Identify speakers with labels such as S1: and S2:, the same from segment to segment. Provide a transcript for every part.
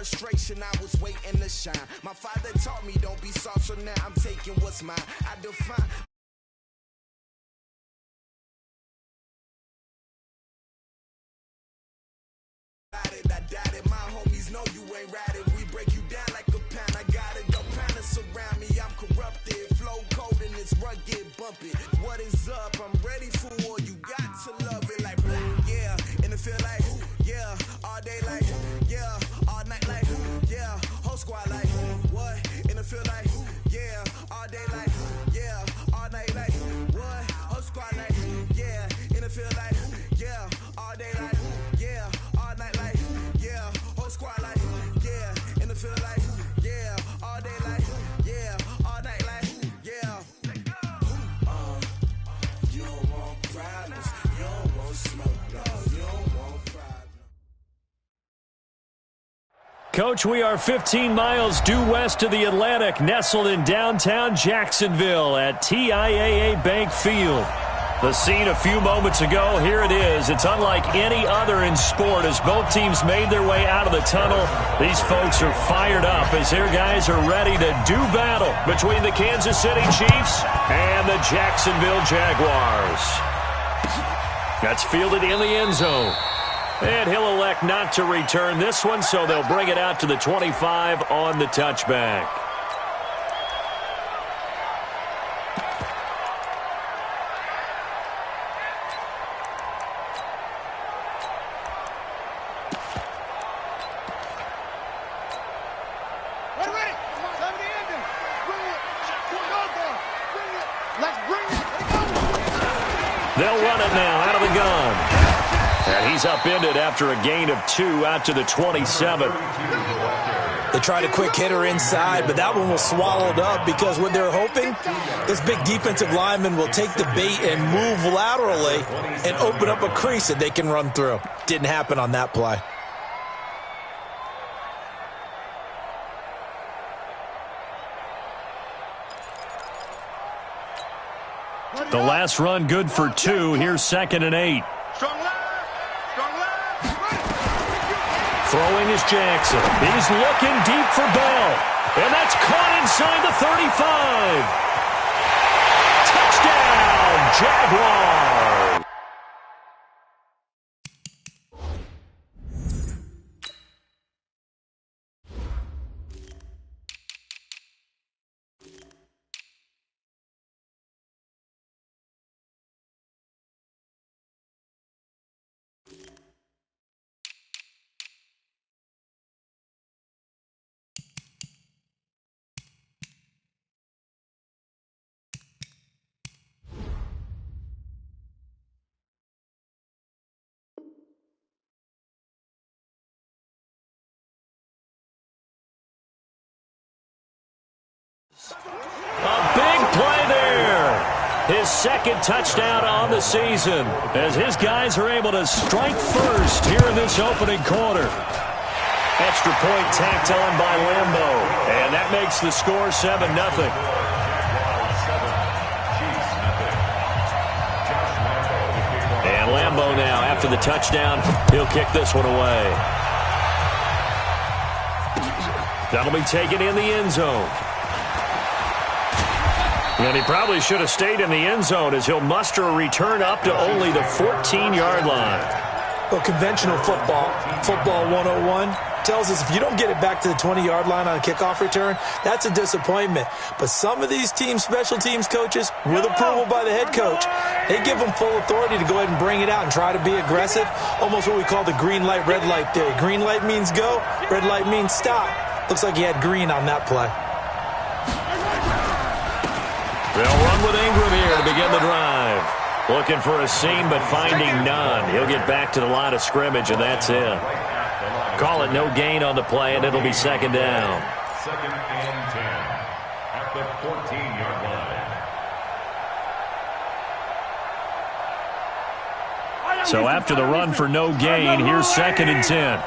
S1: frustration, I was waiting to shine. My father taught me don't be soft, so now I'm taking what's mine. I define. I doubt it, my homies know you ain't ratted. We break you down like a pan. I got it, don't panic surround me. I'm corrupted, flow cold and it's rugged, bumpy. What is up? I'm ready for war. You got to love it like yeah, and it feel like yeah, all day like yeah, all night like yeah, whole squad like what? And it feel like yeah, all day like yeah, all night like what? Whole squad like yeah, and it feel like yeah, all day like yeah, all night like yeah, whole squad like yeah, and it feel like yeah, all day like yeah, all night like yeah. You don't want problems, you don't want smoke, no, you don't want problems.
S2: Coach, we are 15 miles due west of the Atlantic, nestled in downtown Jacksonville at TIAA Bank Field. The scene a few moments ago, here it is. It's unlike any other in sport as both teams made their way out of the tunnel. These folks are fired up as their guys are ready to do battle between the Kansas City Chiefs and the Jacksonville Jaguars. That's fielded in the end zone. And he'll elect not to return this one, so they'll bring it out to the 25 on the touchback. They'll run it now out of the gun. And he's upended after a gain of 2 out to the 27.
S3: They tried a quick hitter inside, but that one was swallowed up because what they're hoping, this big defensive lineman will take the bait and move laterally and open up a crease that they can run through. Didn't happen on that play.
S2: The last run good for 2. Here's 2nd and 8. Throwing is Jackson. He's looking deep for Bell. And that's caught inside the 35. Touchdown, Jaguars. A big play there. His 2nd touchdown on the season as his guys are able to strike first here in this opening quarter. Extra point tacked on by Lambo, and that makes the score 7-0. And Lambo now, after the touchdown, he'll kick this one away. That'll be taken in the end zone. And he probably should have stayed in the end zone as he'll muster a return up to only the 14-yard line.
S3: Well, conventional football 101, tells us if you don't get it back to the 20-yard line on a kickoff return, that's a disappointment. But some of these teams, special teams coaches, with approval by the head coach, they give them full authority to go ahead and bring it out and try to be aggressive, almost what we call the green light, red light theory. Green light means go, red light means stop. Looks like he had green on that play.
S2: They'll run with Ingram here to begin the drive. Looking for a seam, but finding none. He'll get back to the line of scrimmage, and that's it. Call it no gain on the play, and it'll be 2nd down.
S4: 2nd and 10 at the 14-yard line.
S2: So after the run for no gain, here's 2nd and 10.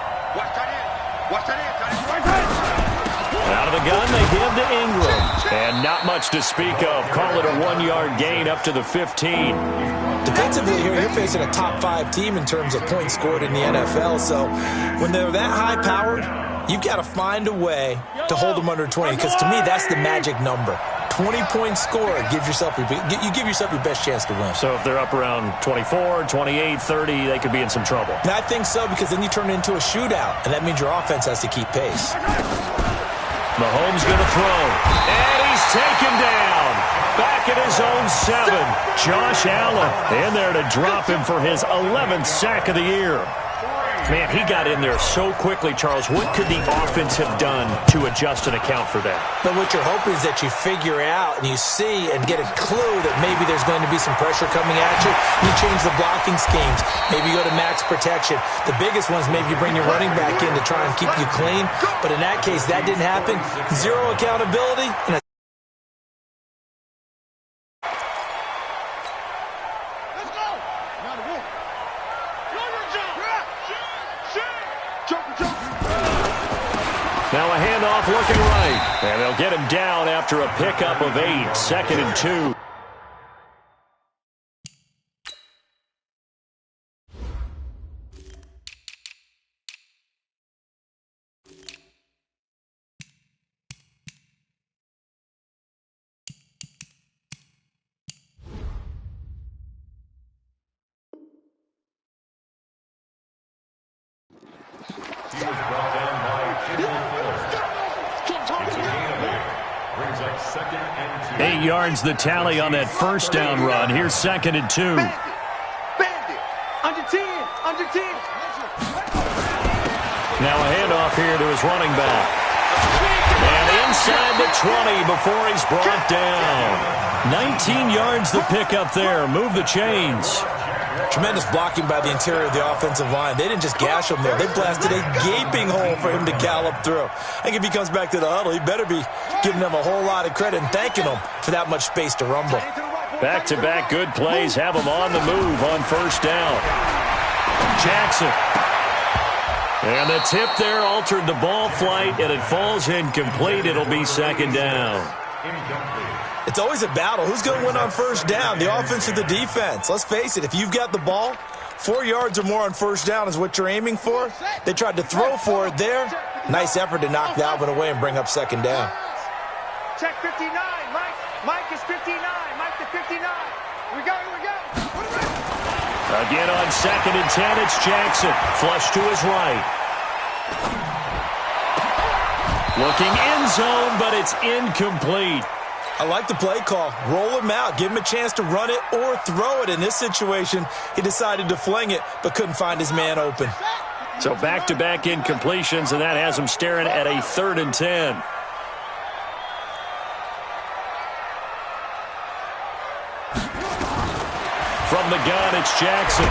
S2: Out of the gun, they give to Ingram. And not much to speak of. Call it a 1-yard gain up to the 15.
S3: Defensively here, you're facing a top 5 team in terms of points scored in the NFL. So when they're that high-powered, you've got to find a way to hold them under 20. Because to me, that's the magic number. 20-point score gives yourself you give yourself your best chance to win.
S2: So if they're up around 24, 28, 30, they could be in some trouble.
S3: And I think so, because then you turn it into a shootout, and that means your offense has to keep pace.
S2: Mahomes going to throw, and he's taken down. Back at his own 7. Josh Allen in there to drop him for his 11th sack of the year. Man, he got in there so quickly, Charles. What could the offense have done to adjust and account for that?
S3: But what you're hoping is that you figure out and you see and get a clue that maybe there's going to be some pressure coming at you. You change the blocking schemes. Maybe you go to max protection. The biggest ones, maybe you bring your running back in to try and keep you clean. But in that case, that didn't happen. Zero accountability. And
S2: now a handoff looking right. And they'll get him down after a pickup of 8. 2nd and 2.
S4: He was brought down by brings up 2nd and 2.
S2: 8 yards the tally on that first down run. Here's 2nd and 2.
S5: Bandit. Under 10. Under 10.
S2: Now a handoff here to his running back. And inside the 20 before he's brought down. 19 yards the pickup there. Move the chains.
S3: tremendous blocking by the interior of the offensive line. They didn't just gash him there. They blasted a gaping hole for him to gallop through. I think if he comes back to the huddle, he better be giving them a whole lot of credit and thanking them for that much space to rumble.
S2: Back-to-back good plays have him on the move on first down. Jackson. And the tip there altered the ball flight, and it falls incomplete. It'll be second down.
S3: It's always a battle. Who's going to win on first down, the offense or the defense? Let's face it, if you've got the ball, 4 yards or more on first down is what you're aiming for. They tried to throw for it there. Nice effort to knock that one away and bring up second down.
S5: Check 59, Mike. Mike is 59. Mike to 59. Here we go, here we go.
S2: Again on second and 10, it's Jackson. Flush to his right. Looking end zone, but it's incomplete.
S3: I like the play call. Roll him out. Give him a chance to run it or throw it. In this situation, he decided to fling it, but couldn't find his man open.
S2: So back-to-back incompletions, and that has him staring at a 3rd and 10. From the gun, it's Jackson.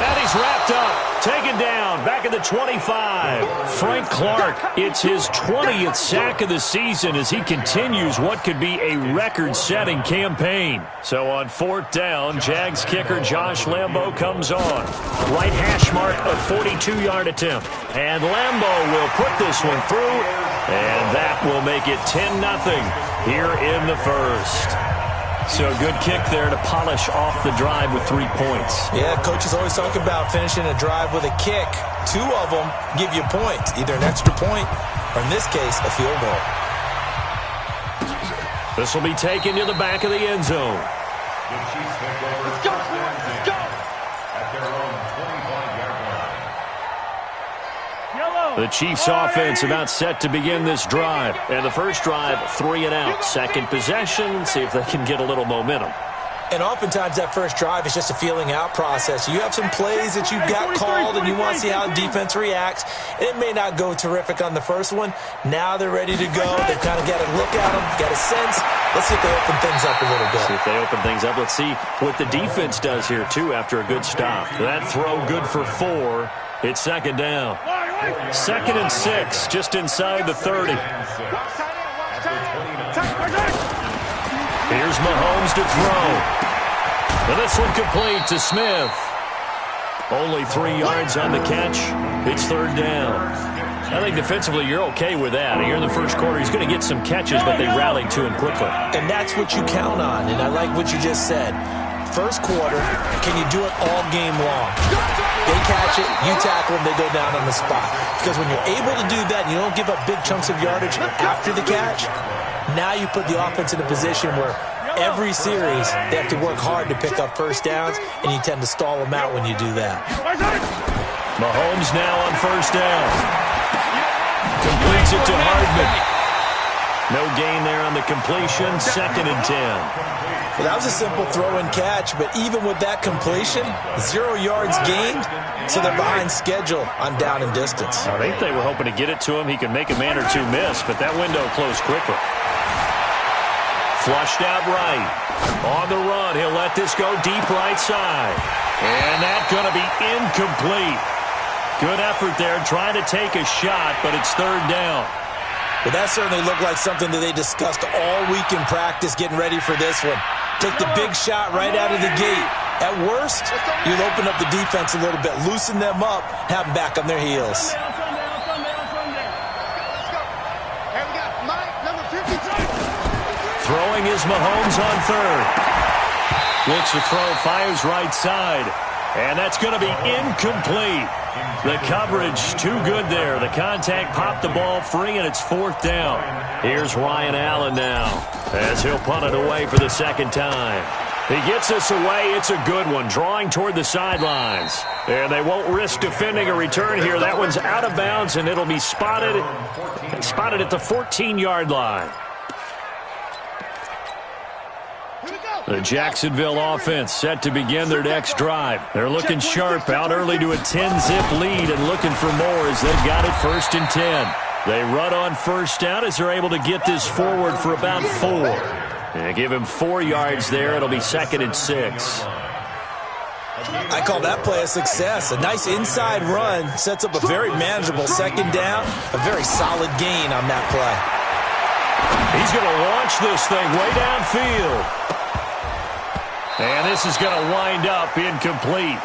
S2: And he's wrapped up, taken down, back at the 25. Frank Clark, it's his 20th sack of the season as he continues what could be a record-setting campaign. So on 4th down, Jags kicker Josh Lambo comes on. Right hash mark, a 42-yard attempt. And Lambo will put this one through, and that will make it 10-0 here in the first. So a good kick there to polish off the drive with 3 points.
S3: Yeah, coaches always talk about finishing a drive with a kick. 2 of them give you points, either an extra point or, in this case, a field goal.
S2: This will be taken to the back of the end zone.
S4: The Chiefs take over.
S5: Let's go, let's go.
S4: At their own 25-yard line.
S2: The Chiefs offense about set to begin this drive. And the first drive, 3 and out. Second possession, see if they can get a little momentum.
S3: And oftentimes that first drive is just a feeling out process. You have some plays that you've got called and you want to see how the defense reacts. It may not go terrific on the first one. Now they're ready to go. They've kind of got a look at them, got a sense. Let's see if they open things up a little bit.
S2: See if they open things up. Let's see what the defense does here, too, after a good stop. That throw good for 4. It's second down. 2nd and 6, just inside the 30. Here's Mahomes to throw. And this one complete to Smith. Only 3 yards on the catch. It's 3rd down. And they think defensively you're okay with that. Here in the first quarter, he's going to get some catches, but they rallied to him quickly.
S3: And that's what you count on, and I like what you just said. First quarter, can you do it all game long? They catch it, you tackle them, they go down on the spot. Because when you're able to do that and you don't give up big chunks of yardage after the catch, now you put the offense in a position where every series they have to work hard to pick up first downs, and you tend to stall them out when you do that.
S2: Mahomes now on first down. Completes it to Hardman. No gain there on the completion. 2nd and 10.
S3: Well, that was a simple throw and catch, but even with that completion, 0 yards gained, so they're behind schedule on down and distance.
S2: I think they were hoping to get it to him. He could make a man or two miss, but that window closed quickly. Flushed out right. On the run, he'll let this go deep right side. And that's going to be incomplete. Good effort there, trying to take a shot, but it's 3rd down.
S3: Well, that certainly looked like something that they discussed all week in practice, getting ready for this one. Take the big shot right out of the gate. At worst, you'll open up the defense a little bit, loosen them up, have them back on their heels.
S2: Throwing is Mahomes on 3rd. Looks to throw, fires right side. And that's going to be incomplete. The coverage too good there. The contact popped the ball free, and it's 4th down. Here's Ryan Allen now as he'll punt it away for the 2nd time. He gets this away. It's a good one, drawing toward the sidelines. And they won't risk defending a return here. That one's out of bounds, and it'll be spotted at the 14-yard line. The Jacksonville offense set to begin their next drive. They're looking sharp, out early to a 10-zip lead and looking for more as they've got it 1st and 10. They run on first down as they're able to get this forward for about 4. And give him 4 yards there. It'll be 2nd and 6.
S3: I call that play a success. A nice inside run sets up a very manageable 2nd down, a very solid gain on that play.
S2: He's going to launch this thing way downfield. And this is going to wind up incomplete.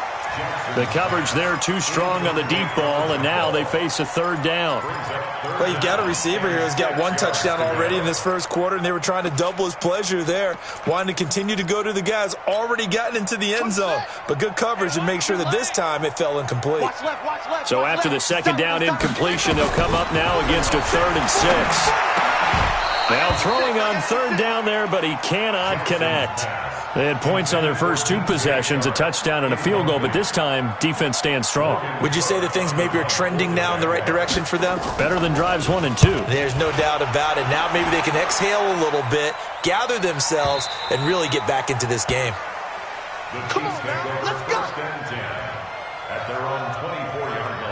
S2: The coverage there too strong on the deep ball, and now they face a 3rd down.
S3: Well, you've got a receiver here who's got 1 touchdown already in this first quarter, and they were trying to double his pleasure there, wanting to continue to go to the guys already gotten into the end zone. But good coverage to make sure that this time it fell incomplete.
S2: So after the 2nd down incompletion, they'll come up now against a 3rd and 6. Now throwing on 3rd down there, but he cannot connect. They had points on their first 2 possessions, a touchdown and a field goal, but this time, defense stands strong.
S3: Would you say that things maybe are trending now in the right direction for them?
S2: Better than drives 1 and 2.
S3: There's no doubt about it. Now maybe they can exhale a little bit, gather themselves, and really get back into this game.
S4: Come on, now, let's go. At their own 24-yard line.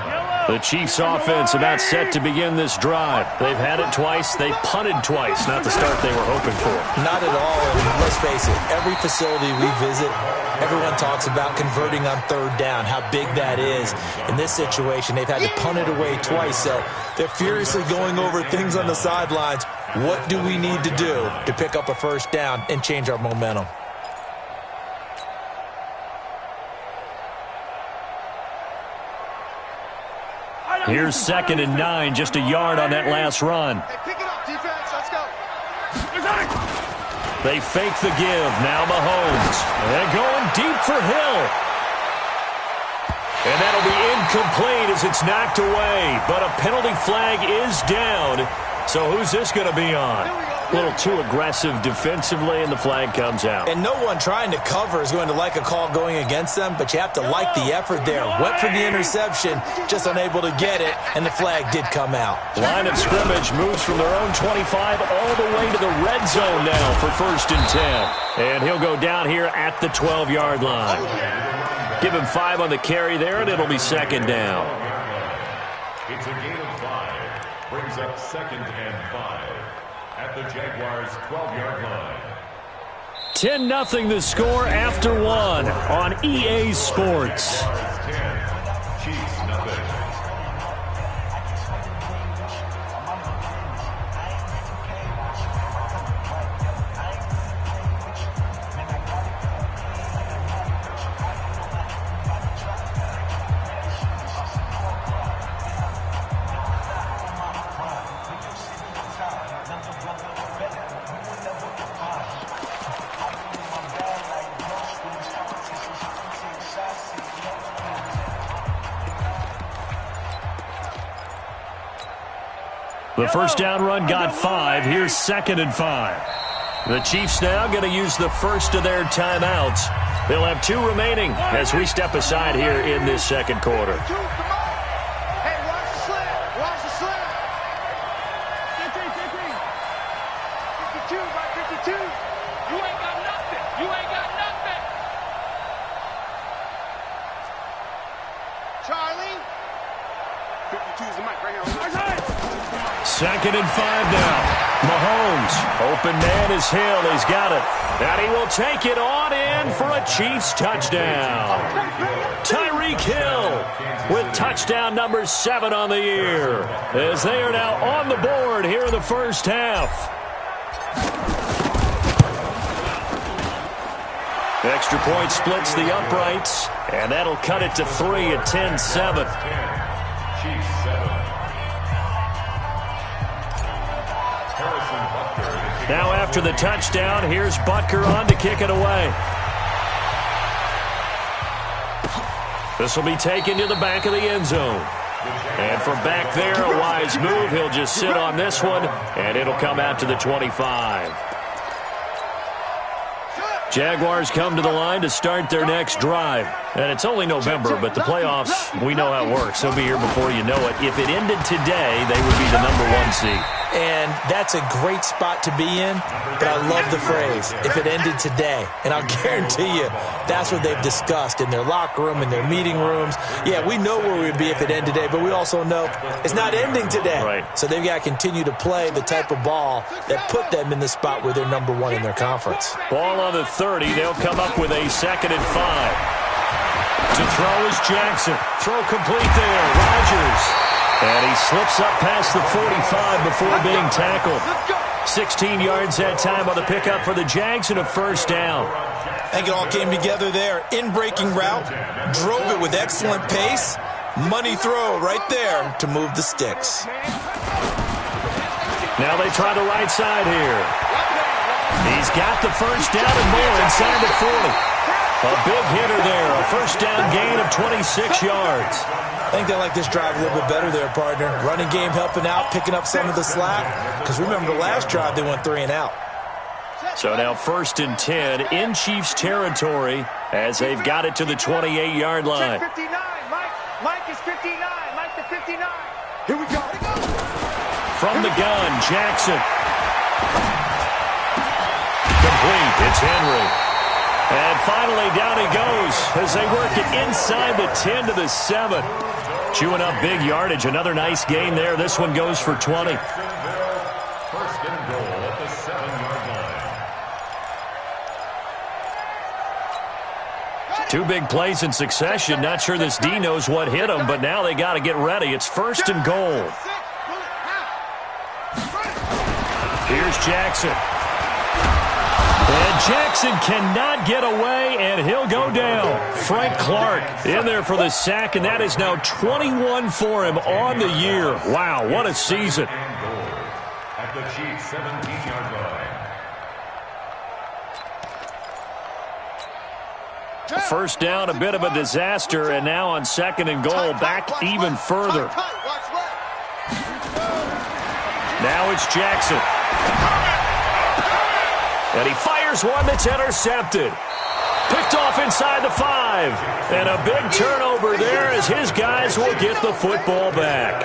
S2: The Chiefs offense about set to begin this drive. They've had it twice. They punted twice. Not the start they were hoping for.
S3: Not at all. And let's face it, every facility we visit, everyone talks about converting on 3rd down, how big that is. In this situation, they've had to punt it away twice. So they're furiously going over things on the sidelines. What do we need to do to pick up a 1st down and change our momentum?
S2: Here's 2nd and 9, just a yard on that last run.
S5: Hey, pick it up, defense. Let's go.
S2: They fake the give. Now Mahomes. They're going deep for Hill. And that'll be incomplete as it's knocked away. But a penalty flag is down. So who's this going to be on? A little too aggressive defensively, and the flag comes out.
S3: And no one trying to cover is going to like a call going against them, but you have to like the effort there. Went for the interception, just unable to get it, and the flag did come out.
S2: Line of scrimmage moves from their own 25 all the way to the red zone now for 1st and 10. And he'll go down here at the 12-yard line. Give him 5 on the carry there, and it'll be 2nd down.
S4: It's a gain of 5. Brings up 2nd and 5. At the Jaguars' 12-yard line.
S2: 10-0 the score after 1 on EA Sports.
S4: 10, Chiefs nothing.
S2: The first down run got 5. Here's 2nd and 5. The Chiefs now going to use the first of their timeouts. They'll have 2 remaining as we step aside here in this second quarter.
S5: Hey, watch the slant. Watch the slant. 52 by 52. You ain't got nothing. You ain't got nothing. Charlie. 52 is the mic right here.
S2: 2nd and 5 now. Mahomes, open man is Hill. He's got it. And he will take it on in for a Chiefs touchdown. Tyreek Hill with touchdown number 7 on the year as they are now on the board here in the first half. Extra point splits the uprights, and that'll cut it to 3 at 10-7.
S4: Chiefs 7.
S2: Now after the touchdown, here's Butker on to kick it away. This will be taken to the back of the end zone. And from back there, a wise move. He'll just sit on this one, and it'll come out to the 25. Jaguars come to the line to start their next drive. And it's only November, but the playoffs, we know how it works. They'll be here before you know it. If it ended today, they would be the number 1 seed.
S3: And that's a great spot to be in, but I love the phrase, if it ended today. And I'll guarantee you, that's what they've discussed in their locker room, in their meeting rooms. Yeah, we know where we would be if it ended today, but we also know it's not ending today.
S2: Right.
S3: So they've got to continue to play the type of ball that put them in the spot where they're number 1 in their conference.
S2: Ball on the 30. They'll come up with a 2nd and 5. To throw is Jackson. Throw complete there. Rodgers. And he slips up past the 45 before being tackled. 16 yards that time on the pickup for the Jags and a first down.
S3: I think it all came together there. In-breaking route. Drove it with excellent pace. Money throw right there to move the sticks.
S2: Now they try the right side here. He's got the first down and more inside the 40. A big hitter there. A first down gain of 26 yards.
S3: I think they like this drive a little bit better there, partner. Running game helping out, picking up some of the slack. Because remember the last drive, they went 3 and out.
S2: So now 1st and 10 in Chiefs territory as they've got it to the 28-yard line.
S5: 59. Mike is 59. Mike to 59. Here we go.
S2: From the gun, Jackson. Complete. It's Henry. And finally, down he goes as they work it inside the 10 to the 7. Chewing up big yardage. Another nice gain there. This one goes for 20.
S4: 1st and goal at the 7-yard line.
S2: 2 big plays in succession. Not sure this D knows what hit him, but now they got to get ready. It's 1st and goal. Here's Jackson. And Jackson cannot get away, and he'll go down. Frank Clark in there for the sack, and that is now 21 for him on the year. Wow, what a season.
S4: At the Chiefs 17-yard line.
S2: First down, a bit of a disaster, and now on 2nd and goal, back even further. Now it's Jackson. And he fires one that's intercepted. Picked off inside the 5. And a big turnover there as his guys will get the football back.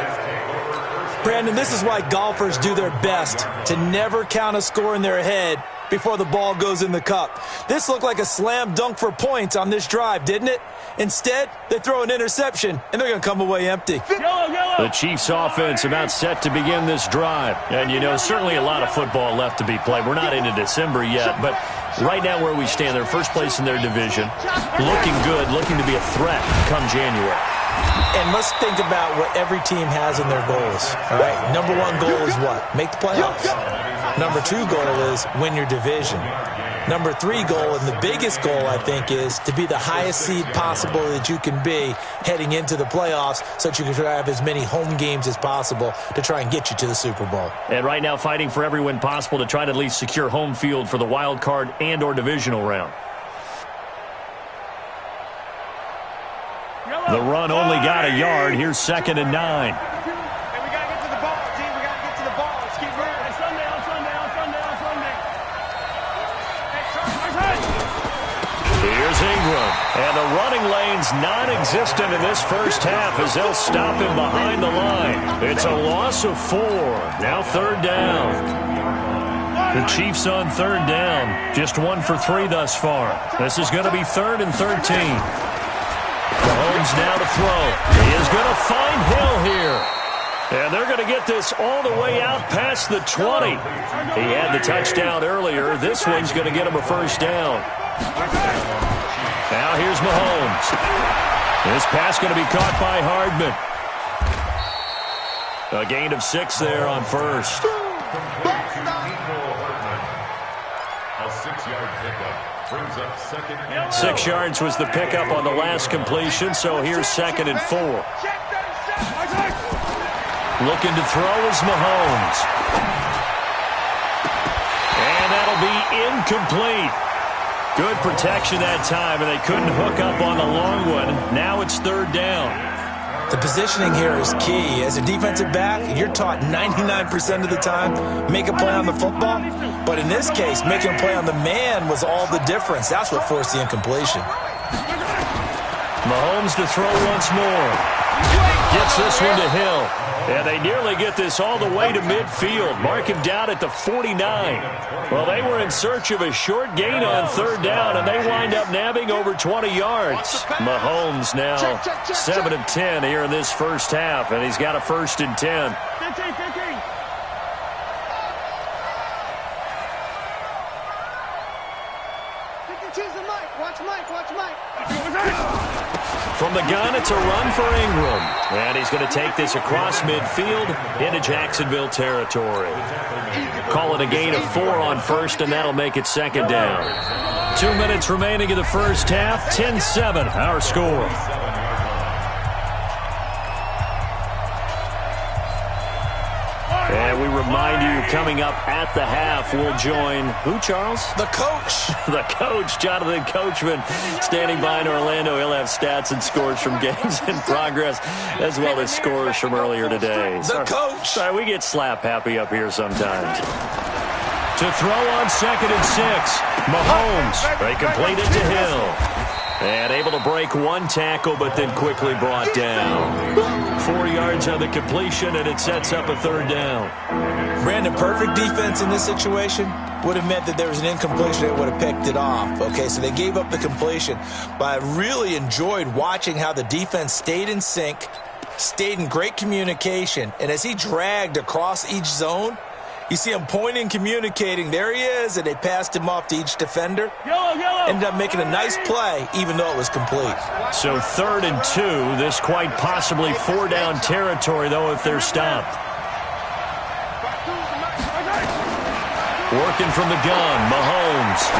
S3: Brandon, this is why golfers do their best to never count a score in their head before the ball goes in the cup. This looked like a slam dunk for points on this drive, didn't it? Instead, they throw an interception, and they're going to come away empty.
S2: The Chiefs offense about set to begin this drive. And, you know, certainly a lot of football left to be played. We're not into December yet, but right now where we stand, they're first place in their division. Looking good, looking to be a threat come January.
S3: And let's think about what every team has in their goals. All right, number 1 goal is what? Make the playoffs. Number 2 goal is win your division. Number 3 goal, and the biggest goal, I think, is to be the highest seed possible that you can be heading into the playoffs so that you can have as many home games as possible to try and get you to the Super Bowl.
S2: And right now fighting for every win possible to try to at least secure home field for the wild card and or divisional round. The run only got a yard. Here's 2nd and 9.
S5: Hey, we got to get to the ball, G. We got to get to
S2: Ingram. And the running lane's non-existent in this first half as they'll stop him behind the line. It's a loss of 4. Now third down. The Chiefs on third down. Just 1 for 3 thus far. This is going to be 3rd and 13. Mahomes now to throw. He is going to find Hill here. And they're going to get this all the way out past the 20. He had the touchdown earlier. This one's going to get him a first down. Now here's Mahomes. This pass going to be caught by Hardman. A gain of 6 there on first.
S4: A 6-yard pickup brings up 2nd.
S2: 6 yards was the pickup on the last completion, so here's 2nd and 4. Looking to throw is Mahomes. And that'll be incomplete. Good protection that time, and they couldn't hook up on the long one. Now it's third down.
S3: The positioning here is key. As a defensive back, you're taught 99% of the time, make a play on the football. But in this case, making a play on the man was all the difference. That's what forced the incompletion.
S2: Mahomes to throw once more. Gets this one to Hill. And they nearly get this all the way to midfield. Mark him down at the 49. Well, they were in search of a short gain on third down, and they wind up nabbing over 20 yards. Mahomes now 7 of 10 here in this first half, and he's got a 1st and 10.
S5: 15. Watch Mike.
S2: From the gun, it's a run for Ingram. And he's going to take this across midfield into Jacksonville territory. Call it a gain of 4 on first, and that'll make it 2nd down. 2 minutes remaining in the first half. 10-7, our score. And we remind you, coming up at the half, we'll join who, Charles?
S3: The coach.
S2: The coach, Jonathan Coachman, standing by in Orlando. He'll have stats and scores from games in progress, as well as scores from earlier today.
S3: The coach.
S2: Sorry, we get slap happy up here sometimes. To throw on 2nd and 6. Mahomes, they complete it to Hill. And able to break 1 tackle, but then quickly brought down. 4 yards on the completion, and it sets up a third down.
S3: Brandon, perfect defense in this situation would have meant that there was an incompletion. They would have picked it off. Okay, so they gave up the completion. But I really enjoyed watching how the defense stayed in sync, stayed in great communication. And as he dragged across each zone, you see him pointing, communicating. There he is, and they passed him off to each defender. Ended up making a nice play, even though it was complete.
S2: So 3rd and 2. This quite possibly 4-down territory, though, if they're stopped. Working from the gun, Mahomes.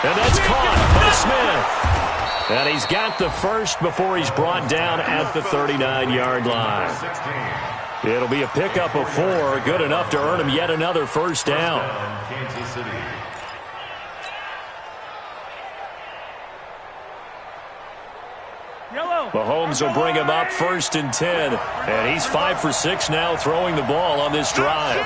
S2: And that's caught by Smith. And he's got the first before he's brought down at the 39-yard line. It'll be a pickup of 4, good enough to earn him yet another first down.
S4: Kansas City.
S2: Mahomes will bring him up 1st and 10. And he's 5 for 6 now throwing the ball on this drive.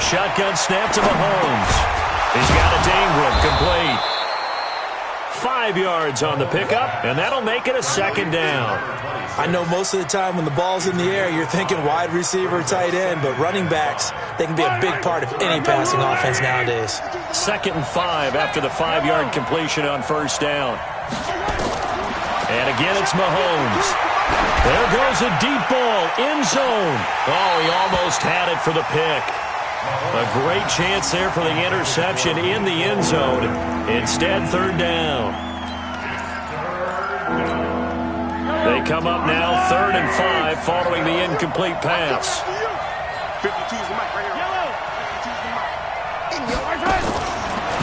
S2: Shotgun snap to Mahomes. He's got it to Ingram, complete. 5 yards on the pickup, and that'll make it a 2nd down.
S3: I know most of the time when the ball's in the air, you're thinking wide receiver, tight end, but running backs, they can be a big part of any passing offense nowadays.
S2: 2nd and 5 after the 5-yard completion on first down. And again, it's Mahomes. There goes a deep ball, end zone. Oh, he almost had it for the pick. A great chance there for the interception in the end zone. Instead, 3rd down. They come up now 3rd and 5 following the incomplete pass.
S5: 52's the mic right here.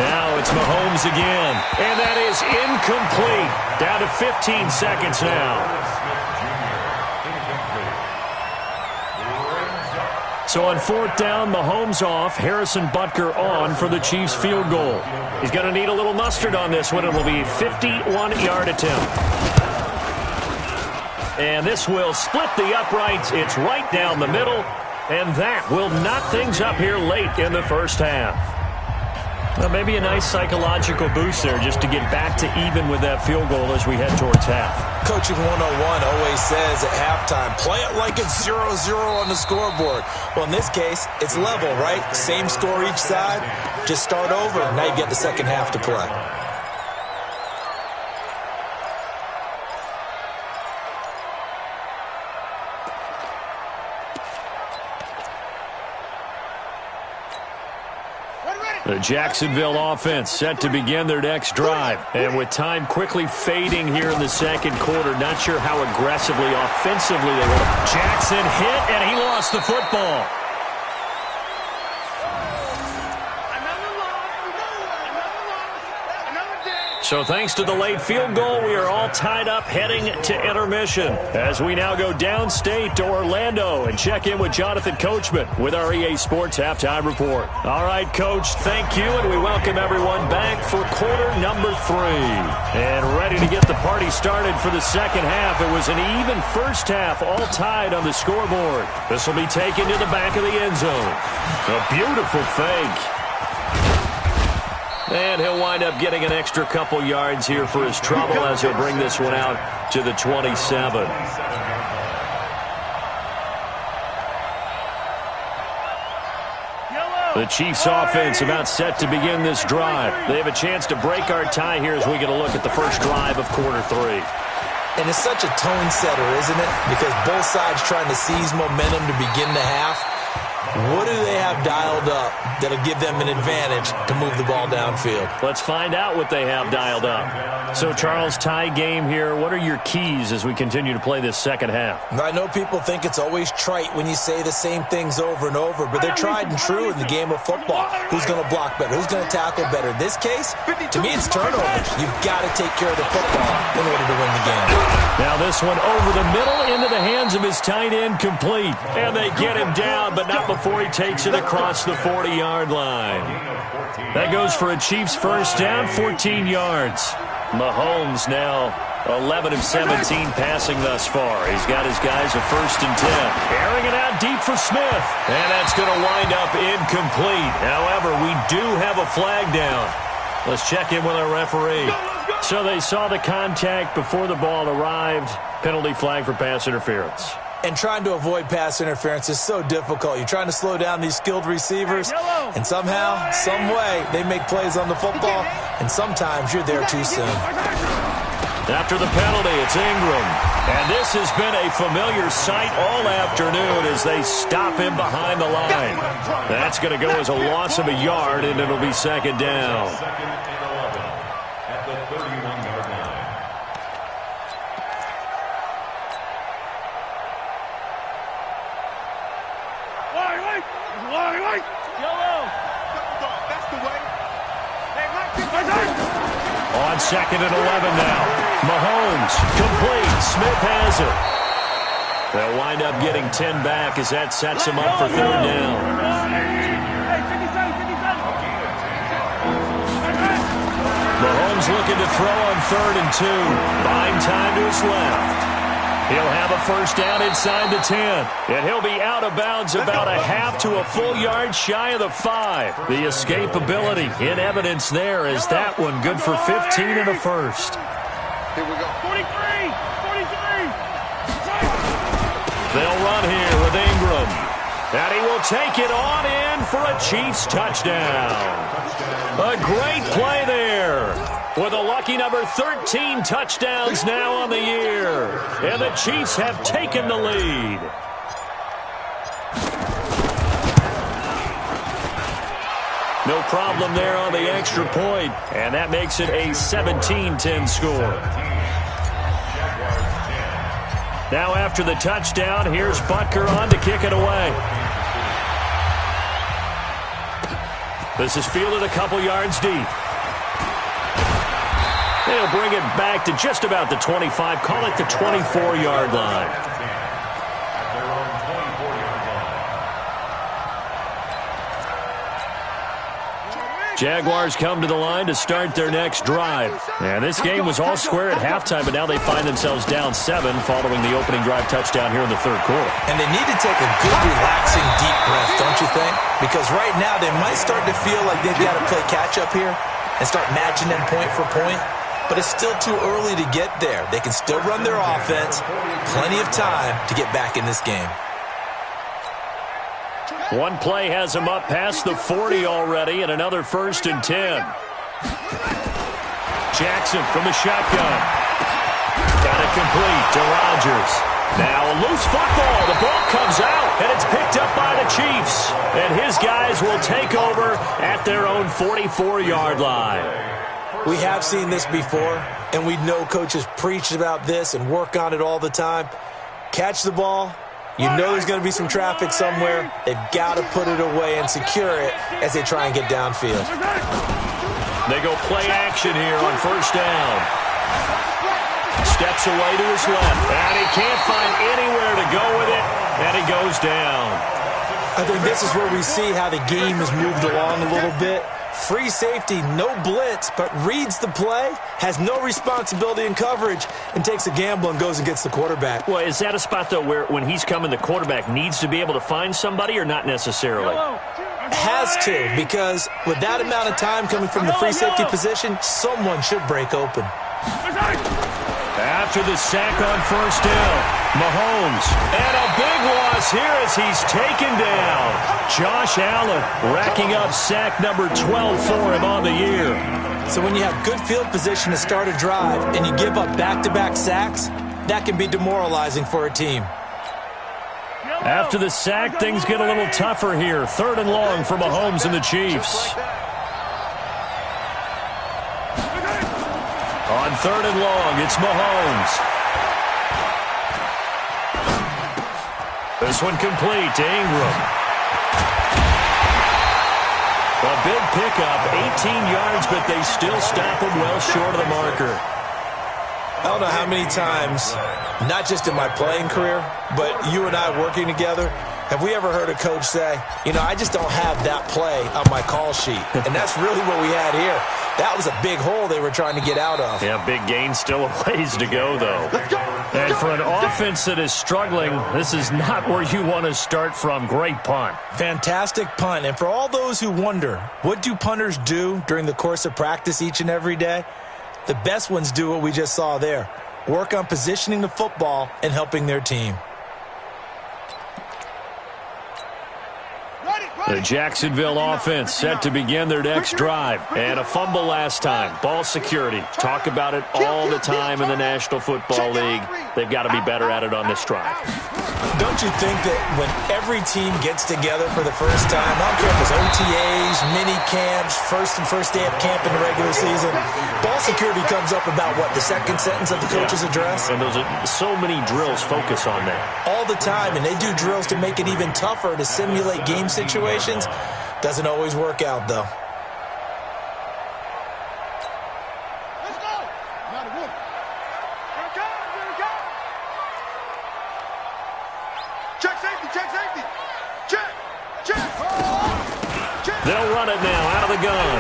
S2: Now it's Mahomes again. And that is incomplete. Down to 15 seconds now. So on 4th down, Mahomes off, Harrison Butker on for the Chiefs field goal. He's going to need a little mustard on this one. It will be a 51-yard attempt. And this will split the uprights. It's right down the middle. And that will knock things up here late in the first half. Well, maybe a nice psychological boost there just to get back to even with that field goal as we head towards half.
S3: Coaching 101 always says at halftime, play it like it's 0-0 on the scoreboard. Well, in this case, it's level, right? Same score each side. Just start over, and now you get the second half to play.
S2: The Jacksonville offense set to begin their next drive. And with time quickly fading here in the second quarter, not sure how aggressively, offensively they will. Jackson hit, and he lost the football. So thanks to the late field goal, we are all tied up heading to intermission as we now go downstate to Orlando and check in with Jonathan Coachman with our EA Sports Halftime Report. All right, Coach, thank you, and we welcome everyone back for quarter number 3. And ready to get the party started for the second half. It was an even first half, all tied on the scoreboard. This will be taken to the back of the end zone. A beautiful fake. And he'll wind up getting an extra couple yards here for his trouble as he'll bring this one out to the 27. The Chiefs offense about set to begin this drive. They have a chance to break our tie here as we get a look at the first drive of quarter 3.
S3: And it's such a tone setter, isn't it? Because both sides trying to seize momentum to begin the half. What do they have dialed up that'll give them an advantage to move the ball downfield?
S2: Let's find out what they have dialed up. So, Charles, tie game here. What are your keys as we continue to play this second half?
S3: I know people think it's always trite when you say the same things over and over, but they're tried and true in the game of football. Who's going to block better? Who's going to tackle better? In this case, to me, it's turnovers. You've got to take care of the football in order to win the game.
S2: Now this one over the middle into the hands of his tight end, complete. And they get him down, but not before he takes it across the 40-yard line. That goes for a Chiefs first down, 14 yards. Mahomes now 11 of 17 passing thus far. He's got his guys a first and 10. Airing it out deep for Smith. And that's going to wind up incomplete. However, we do have a flag down. Let's check in with our referee. So they saw the contact before the ball arrived. Penalty flag for pass interference.
S3: And trying to avoid pass interference is so difficult. You're trying to slow down these skilled receivers, and somehow, some way, they make plays on the football, and sometimes you're there too soon.
S2: After the penalty, it's Ingram. And this has been a familiar sight all afternoon as they stop him behind the line. That's going to go as a loss of a yard, and it'll be second down.
S4: Second and 11 at the 31-yard line.
S5: That's the way.
S2: On second and 11 now. Mahomes, complete. Smith has it. They'll wind up getting 10 back as that sets him up for third down. Mahomes looking to throw on 3rd and 2. Buying time to his left. He'll have a first down inside the 10. And he'll be out of bounds about a half to a full yard shy of the 5. The escapability in evidence there is that one good for 15 and a first.
S5: Here we go. 43.
S2: They'll run here with Ingram. And he will take it on in for a Chiefs touchdown. A great play there. With a lucky number 13 touchdowns now on the year. And the Chiefs have taken the lead. No problem there on the extra point. And that makes it a 17-10 score. Now after the touchdown, here's Butker on to kick it away. This is fielded a couple yards deep. They'll bring it back to just about the 25, call it the 24-yard line.
S4: At their own 24-yard
S2: Jaguars come to the line to start their next drive. And this game was all square at halftime, but now they find themselves down 7 following the opening drive touchdown here in the third quarter.
S3: And they need to take a good, relaxing, deep breath, don't you think? Because right now they might start to feel like they've got to play catch-up here and start matching them point for point. But it's still too early to get there. They can still run their offense. Plenty of time to get back in this game.
S2: One play has him up past the 40 already, and another 1st and 10. Jackson from the shotgun. Got it complete to Rodgers. Now a loose football. The ball comes out, and it's picked up by the Chiefs. And his guys will take over at their own 44-yard line.
S3: We have seen this before, and we know coaches preach about this and work on it all the time. Catch the ball. You know there's going to be some traffic somewhere. They've got to put it away and secure it as they try and get downfield.
S2: They go play action here on 1st down. Steps away to his left, and he can't find anywhere to go with it, and he goes down.
S3: I think this is where we see how the game has moved along a little bit. Free safety, no blitz, but reads the play, has no responsibility in coverage, and takes a gamble and goes and gets the quarterback.
S2: Well, is that a spot, though, where when he's coming, the quarterback needs to be able to find somebody or not necessarily?
S3: Has to, because with that amount of time coming from the free safety position, someone should break open.
S2: After the sack on 1st down, Mahomes, and a big loss here as he's taken down. Josh Allen racking up sack number 12 for him on the year.
S3: So when you have good field position to start a drive and you give up back-to-back sacks, that can be demoralizing for a team.
S2: After the sack, things get a little tougher here. 3rd and long for Mahomes and the Chiefs. On 3rd and long, it's Mahomes. This one complete to Ingram. A big pickup, 18 yards, but they still stop him well short of the marker.
S3: I don't know how many times, not just in my playing career, but you and I working together, have we ever heard a coach say, you know, I just don't have that play on my call sheet. And that's really what we had here. That was a big hole they were trying to get out of.
S2: Yeah, big gain, still a ways to go, though. And for an offense that is struggling, this is not where you want to start from. Great punt.
S3: Fantastic punt. And for all those who wonder, what do punters do during the course of practice each and every day? The best ones do what we just saw there. Work on positioning the football and helping their team.
S2: The Jacksonville offense set to begin their next drive. And a fumble last time. Ball security. Talk about it all the time in the National Football League. They've got to be better at it on this drive.
S3: Don't you think that when every team gets together for the first time, I don't care if it's OTAs, mini camps, first day of camp in the regular season, ball security comes up about, what, the second sentence of the coach's address?
S2: And those are so many drills focus on that. All
S3: the time, and they do drills to make it even tougher to simulate game situations. Doesn't always work out, though.
S5: Let's go. Not a whoop. Here we go. Here we go. Check safety. Check safety. Check. Check. Check.
S2: They'll run it now out of the gun.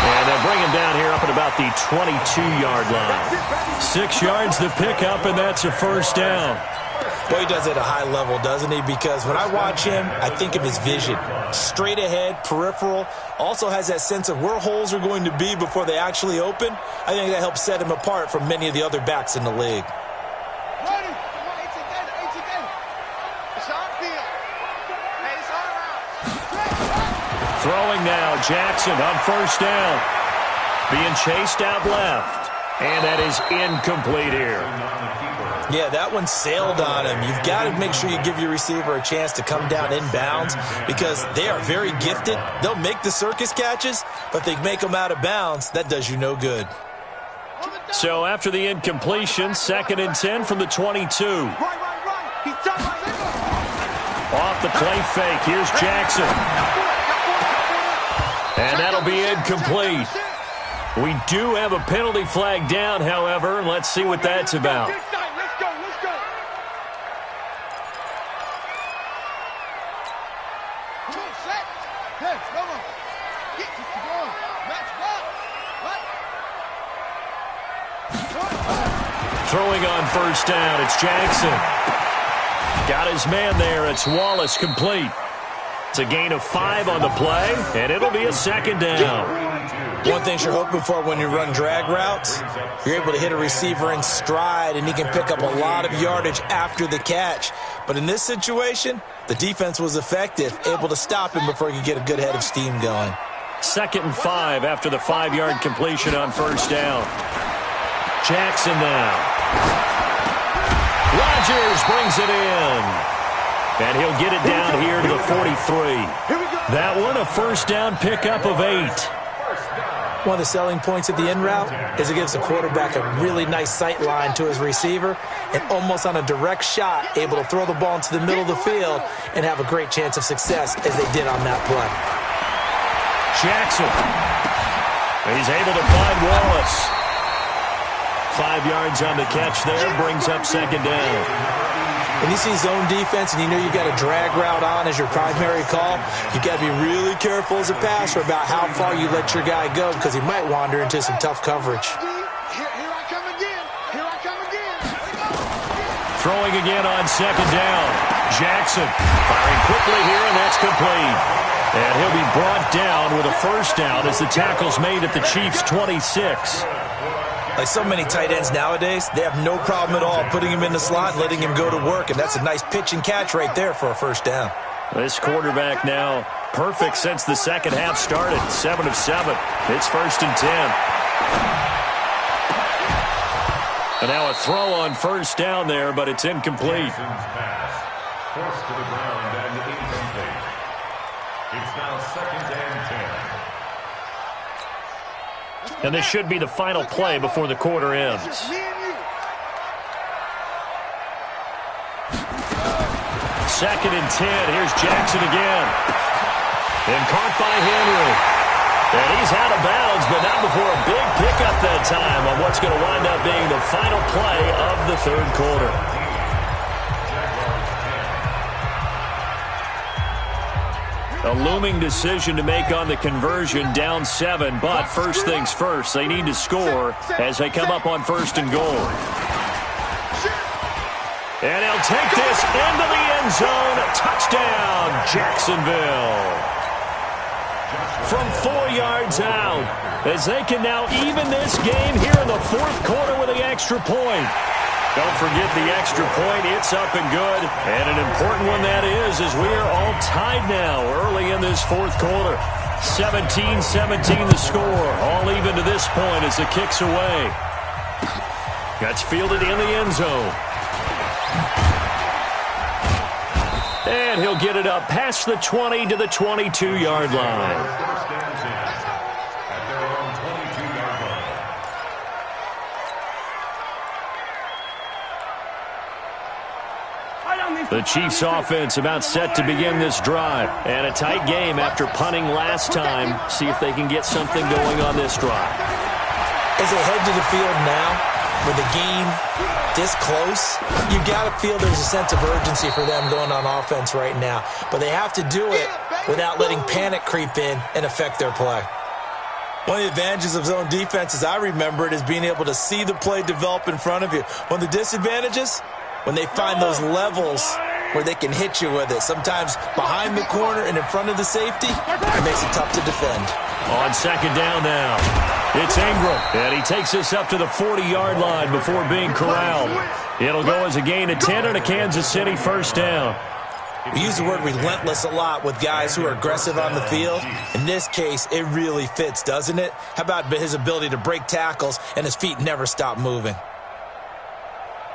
S2: And they'll bring him down here up at about the 22-yard line. 6 yards the pickup, and that's a 1st down.
S3: Boy, he does it at a high level, doesn't he? Because when I watch him, I think of his vision. Straight ahead, peripheral. Also has that sense of where holes are going to be before they actually open. I think that helps set him apart from many of the other backs in the league.
S5: Ready. Come on, 18 gator. It's on field. Hey, it's all around.
S2: Throwing now, Jackson on 1st down. Being chased out left. And that is incomplete here.
S3: Yeah, that one sailed on him. You've got to make sure you give your receiver a chance to come down inbounds because they are very gifted. They'll make the circus catches, but they make them out of bounds. That does you no good.
S2: So after the incompletion, 2nd and 10 from the 22.
S5: Right. He's done.
S2: Off the play fake, here's Jackson. And that'll be incomplete. We do have a penalty flag down, however. Let's see what that's about.
S5: Let's go. Come on, set. Hey, come on. Get
S2: Throwing on first down, it's Jackson. Got his man there. It's Wallace complete. It's a gain of 5 on the play, and it'll be a second down.
S3: One thing you're hoping for when you run drag routes, you're able to hit a receiver in stride, and he can pick up a lot of yardage after the catch. But in this situation, the defense was effective, able to stop him before he could get a good head of steam going.
S2: 2nd and 5 after the 5-yard completion on first down. Jackson now. Rodgers brings it in. And he'll get it down here to the 43. That one, a first down pickup of 8.
S3: One of the selling points of the in route is it gives the quarterback a really nice sight line to his receiver and almost on a direct shot able to throw the ball into the middle of the field and have a great chance of success as they did on that play.
S2: Jackson. He's able to find Wallace. 5 yards on the catch there, brings up second down.
S3: When you see zone defense and you know you've got a drag route on as your primary call, you've got to be really careful as a passer about how far you let your guy go because he might wander into some tough coverage.
S5: Here I come again. Here I come again.
S2: Throwing again on second down. Jackson firing quickly here, and that's complete. And he'll be brought down with a first down as the tackle's made at the Chiefs' 26.
S3: Like so many tight ends nowadays, they have no problem at all putting him in the slot and letting him go to work, and that's a nice pitch and catch right there for a first down.
S2: This quarterback now perfect since the second half started. 7 of 7. It's 1st and 10. And now a throw on first down there, but it's incomplete.
S4: Pass forced to the ground and incomplete. It's now 2nd and 10.
S2: And this should be the final play before the quarter ends. 2nd and 10. Here's Jackson again. And caught by Henry. And he's out of bounds, but not before a big pickup that time on what's going to wind up being the final play of the 3rd quarter. A looming decision to make on the conversion, down 7, but first things first, they need to score as they come up on 1st and goal. And he'll take this into the end zone. Touchdown, Jacksonville. From 4 yards out, as they can now even this game here in the 4th quarter with the extra point. Don't forget the extra point. It's up and good. And an important one that is, as we are all tied now early in this 4th quarter. 17-17 the score. All even to this point as the kick's away. That's fielded in the end zone. And he'll get it up past the 20 to the 22-yard line. The Chiefs offense about set to begin this drive. And a tight game after punting last time. See if they can get something going on this drive.
S3: As they head to the field now, with the game this close, you got to feel there's a sense of urgency for them going on offense right now. But they have to do it without letting panic creep in and affect their play. One of the advantages of zone defense, as I remember it, is being able to see the play develop in front of you. One of the disadvantages, when they find those levels where they can hit you with it. Sometimes behind the corner and in front of the safety, it makes it tough to defend.
S2: On second down now, it's Ingram. And he takes this up to the 40-yard line before being corralled. It'll go as a gain of 10 and a Kansas City first down.
S3: We use the word relentless a lot with guys who are aggressive on the field. In this case, it really fits, doesn't it? How about his ability to break tackles and his feet never stop moving?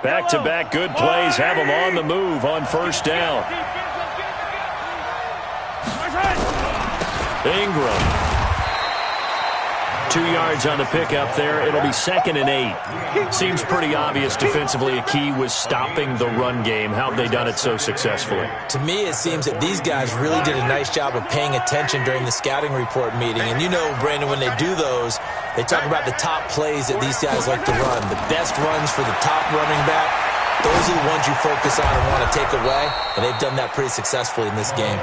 S2: Back-to-back good plays have him on the move on first down. Ingram. 2 yards on the pickup there. It'll be 2nd and 8. Seems pretty obvious defensively a key was stopping the run game. How have they done it so successfully?
S3: To me, it seems that these guys really did a nice job of paying attention during the scouting report meeting. And you know, Brandon, when they do those, they talk about the top plays that these guys like to run. The best runs for the top running back, those are the ones you focus on and want to take away. And they've done that pretty successfully in this game.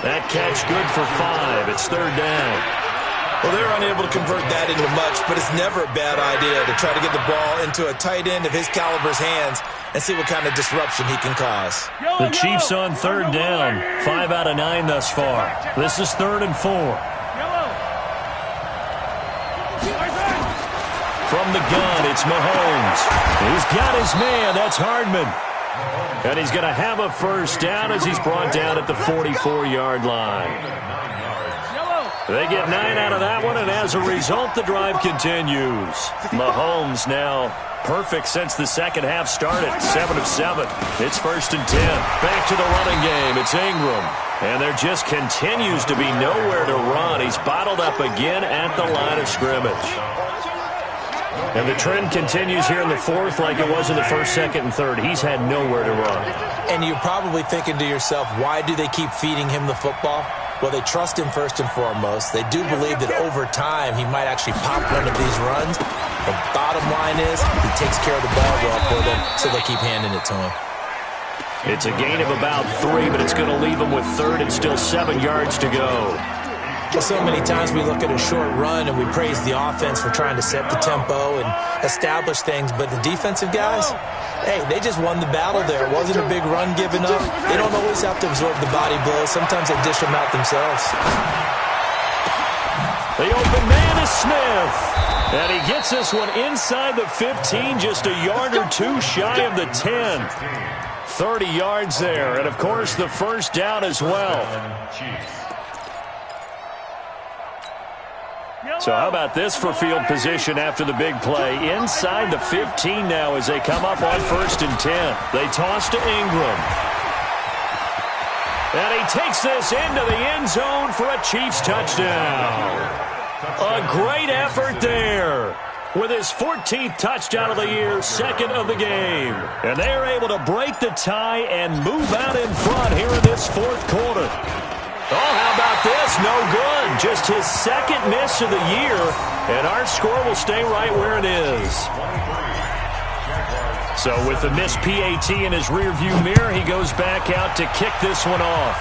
S2: That catch good for 5. It's 3rd down.
S3: Well, they're unable to convert that into much, but it's never a bad idea to try to get the ball into a tight end of his caliber's hands and see what kind of disruption he can cause.
S2: The Chiefs on third down. 5 out of 9 thus far. This is 3rd and 4. From the gun, it's Mahomes. He's got his man. That's Hardman. And he's going to have a first down as he's brought down at the 44-yard line. They get 9 out of that one, and as a result, the drive continues. Mahomes now perfect since the second half started. 7 of 7. It's 1st and 10. Back to the running game. It's Ingram. And there just continues to be nowhere to run. He's bottled up again at the line of scrimmage. And the trend continues here in the fourth like it was in the first, second, and third. He's had nowhere to run.
S3: And you're probably thinking to yourself, why do they keep feeding him the football? Well, they trust him first and foremost. They do believe that over time he might actually pop one of these runs. The bottom line is he takes care of the ball well for them, so they keep handing it to him.
S2: It's a gain of about 3, but it's going to leave him with 3rd and still 7 yards to go.
S3: So many times we look at a short run and we praise the offense for trying to set the tempo and establish things, but the defensive guys, hey, they just won the battle there. It wasn't a big run given up. They don't always have to absorb the body blows. Sometimes they dish them out themselves.
S2: The open man is Smith. And he gets this one inside the 15, just a yard or 2 shy of the 10. 30 yards there, and of course the first down as well. So how about this for field position after the big play? Inside the 15 now as they come up on 1st and 10. They toss to Ingram. And he takes this into the end zone for a Chiefs touchdown. A great effort there. With his 14th touchdown of the year, 2nd of the game. And they're able to break the tie and move out in front here in this 4th quarter. Oh, how about this? No good. Just his 2nd miss of the year, and our score will stay right where it is. So with the missed PAT in his rearview mirror, he goes back out to kick this one off.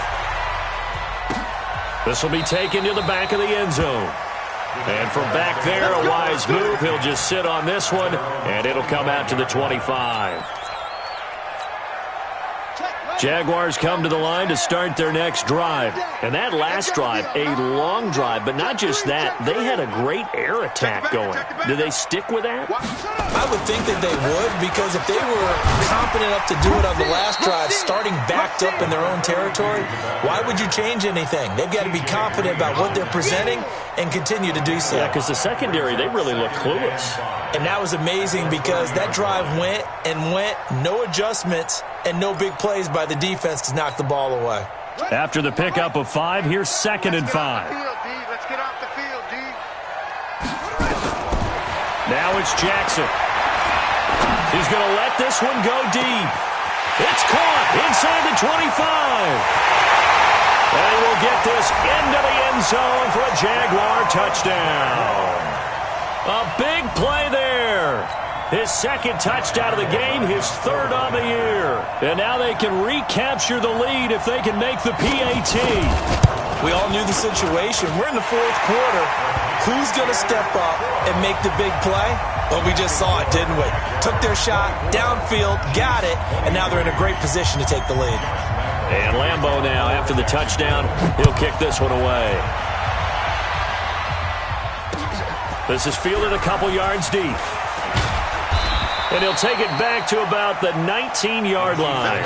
S2: This will be taken to the back of the end zone. And from back there, a wise move. He'll just sit on this one, and it'll come out to the 25. Jaguars come to the line to start their next drive. And that last drive, a long drive, but not just that. They had a great air attack going. Do they stick with that?
S3: I would think that they would, because if they were competent enough to do it on the last drive, starting backed up in their own territory, why would you change anything? They've got to be confident about what they're presenting and continue to do so.
S2: Yeah, because the secondary, they really look clueless.
S3: And that was amazing because that drive went and went, no adjustments, and no big plays by the defense to knock the ball away.
S2: After the pickup of 5, here's 2nd and 5.
S5: Let's get off the field, D.
S2: Now it's Jackson. He's going to let this one go deep. It's caught inside the 25. And he will get this into the end zone for a Jaguar touchdown. A big play there. His 2nd touchdown of the game, his 3rd on the year. And now they can recapture the lead if they can make the PAT.
S3: We all knew the situation. We're in the 4th quarter. Who's going to step up and make the big play? Well, we just saw it, didn't we? Took their shot, downfield, got it, and now they're in a great position to take the lead.
S2: And Lambeau now, after the touchdown, he'll kick this one away. This is fielded a couple yards deep. And he'll take it back to about the 19-yard line.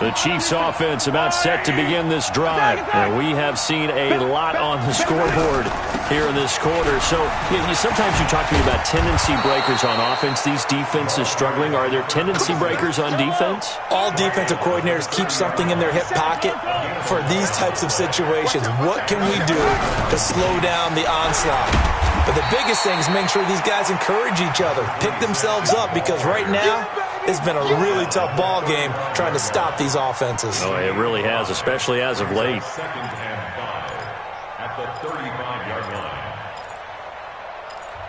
S2: The Chiefs offense about set to begin this drive. And we have seen a lot on the scoreboard here in this quarter. So sometimes you talk to me about tendency breakers on offense. These defenses struggling. Are there tendency breakers on defense?
S3: All defensive coordinators keep something in their hip pocket for these types of situations. What can we do to slow down the onslaught? But the biggest thing is making sure these guys encourage each other, pick themselves up, because right now it's been a really tough ball game trying to stop these offenses.
S2: Oh, it really has, especially as of late.
S4: 2nd and 5 at the 35-yard line.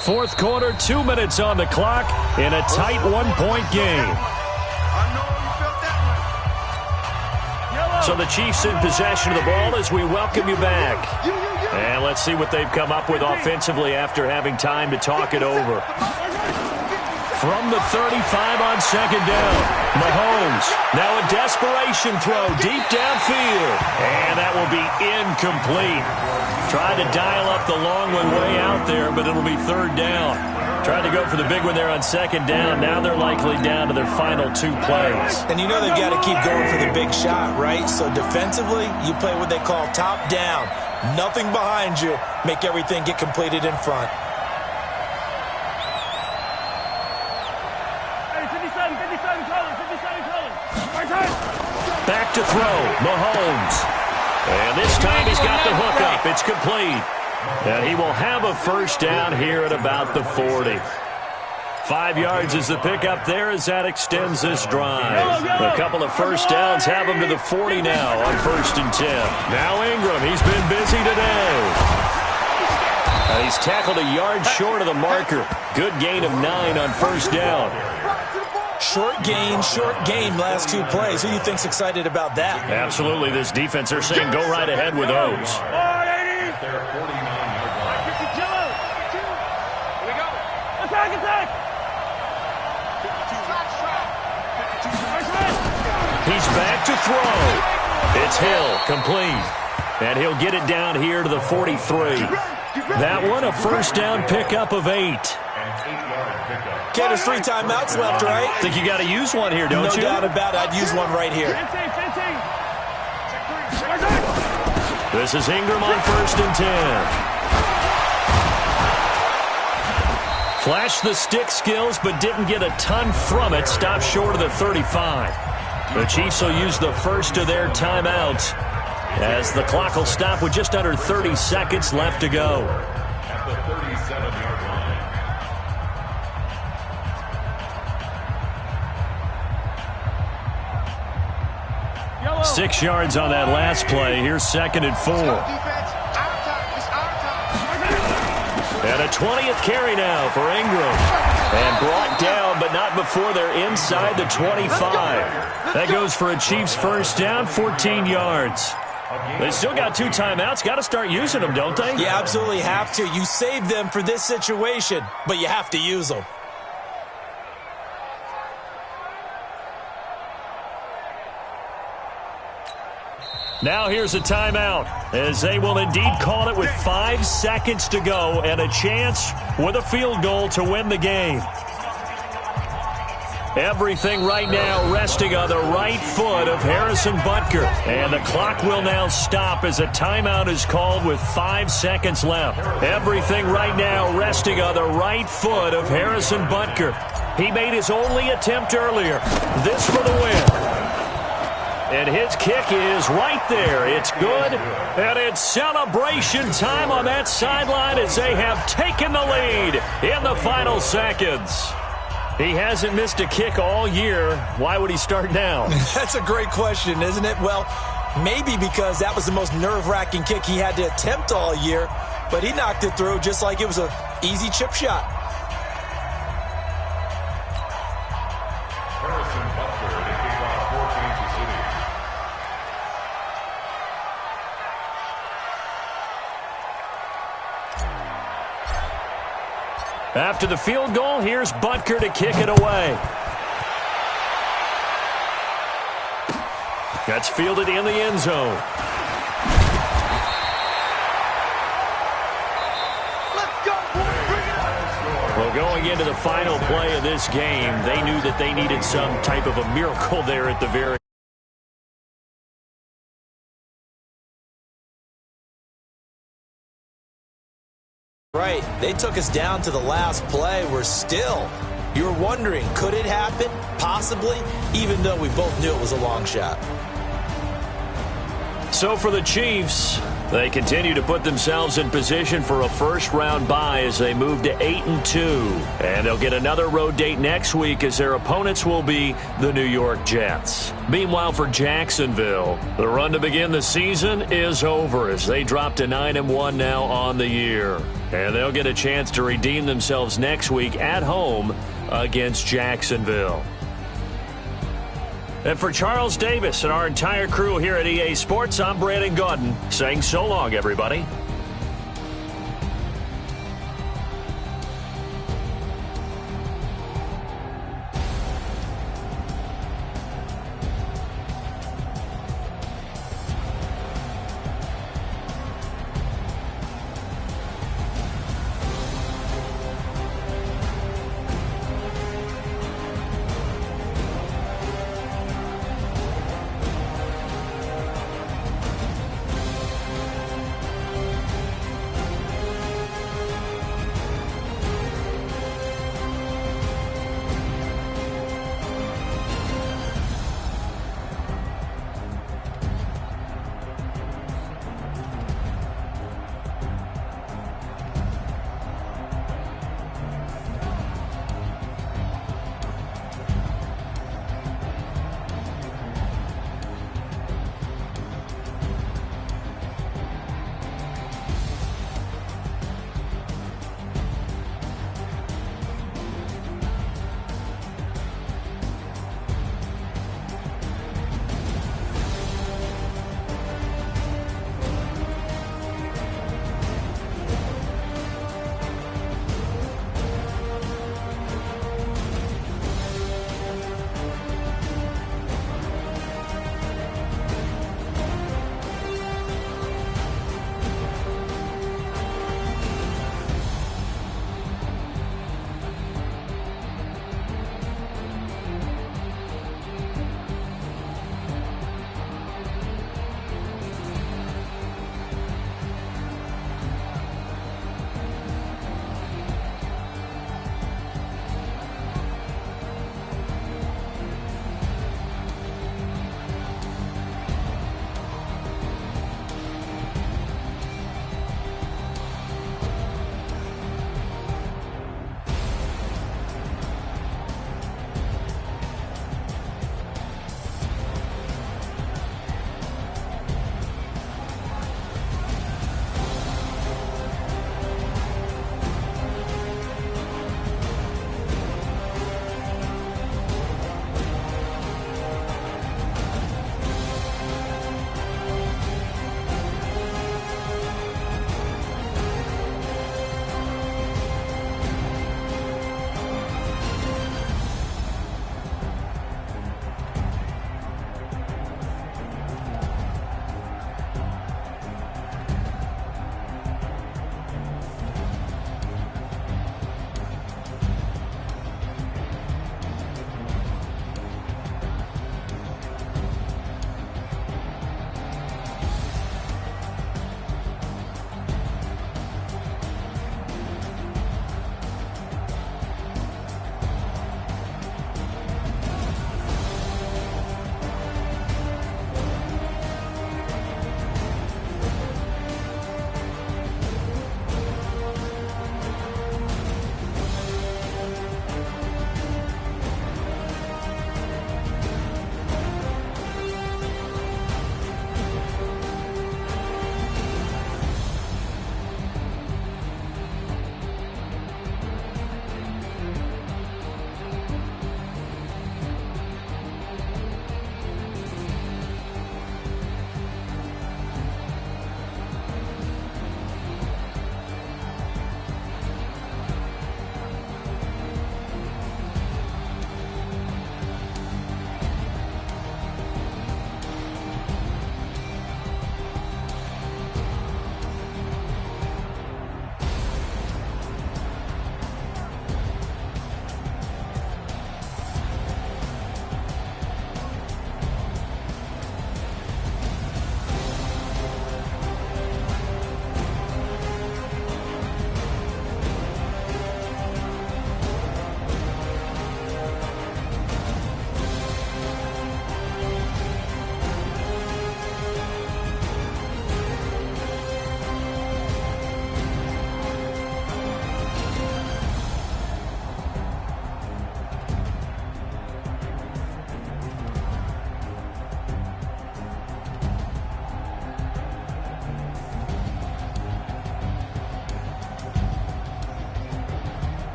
S2: 4th quarter, 2 minutes on the clock in a tight 1-point game.
S5: I know you felt that one.
S2: So the Chiefs in possession of the ball as we welcome you back. And let's see what they've come up with offensively after having time to talk it over. From the 35 on second down, Mahomes. Now a desperation throw deep downfield. And that will be incomplete. Tried to dial up the long one way out there, but it'll be third down. Tried to go for the big one there on second down. Now they're likely down to their final 2 plays.
S3: And you know they've got to keep going for the big shot, right? So defensively, you play what they call top down. Nothing behind you. Make everything get completed in front.
S2: Back to throw, Mahomes. And this time he's got the hook up. It's complete. And he will have a first down here at about the 40. 5 yards is the pickup there as that extends this drive. A couple of first downs have him to the 40 now on 1st and 10. Now Ingram, he's been busy today. He's tackled a yard short of the marker. Good gain of 9 on 1st down.
S3: Short gain, last 2 plays. Who do you think's excited about that?
S2: Absolutely, this defense, they're saying go right ahead with those.
S4: Their 49-yard line.
S5: Here we go. Attack!
S2: He's back to throw. It's Hill, complete. And he'll get it down here to the 43. That one, a first down pickup of 8.
S4: An 8-yard pickup.
S3: Okay, there's 3 timeouts left, right?
S2: Think you got to use one here, don't you?
S3: No doubt about it. I'd use one right here.
S2: This is Ingram on 1st and 10. Flashed the stick skills, but didn't get a ton from it. Stopped short of the 35. The Chiefs will use the first of their timeouts as the clock will stop with just under 30 seconds left to go.
S4: At the 37-yard line.
S2: 6 yards on that last play. Here's 2nd and 4. And a 20th carry now for Ingram. And brought down, but not before they're inside the 25. That goes for a Chiefs first down, 14 yards. They still got 2 timeouts. Got to start using them, don't they?
S3: You absolutely have to. You save them for this situation, but you have to use them.
S2: Now here's a timeout, as they will indeed call it with 5 seconds to go and a chance with a field goal to win the game. Everything right now resting on the right foot of Harrison Butker. And the clock will now stop as a timeout is called with 5 seconds left. Everything right now resting on the right foot of Harrison Butker. He made his only attempt earlier. This for the win. And his kick is right there. It's good. And it's celebration time on that sideline as they have taken the lead in the final seconds. He hasn't missed a kick all year. Why would he start now?
S3: That's a great question, isn't it? Well, maybe because that was the most nerve-wracking kick he had to attempt all year, but he knocked it through just like it was an easy chip shot.
S4: Harrison Butker to kick off for Kansas City.
S2: After the field goal, here's Butker to kick it away. That's fielded in the end zone.
S5: Let's go, boys. Bring it up.
S2: Well, going into the final play of this game, they knew that they needed some type of a miracle there at the very
S3: Right. They took us down to the last play. You were wondering, could it happen? Possibly, even though we both knew it was a long shot.
S2: So for the Chiefs, they continue to put themselves in position for a first-round bye as they move to 8-2. And they'll get another road date next week as their opponents will be the New York Jets. Meanwhile, for Jacksonville, the run to begin the season is over as they drop to 9-1 now on the year. And they'll get a chance to redeem themselves next week at home against Jacksonville. And for Charles Davis and our entire crew here at EA Sports, I'm Brandon Gaudin saying so long, everybody.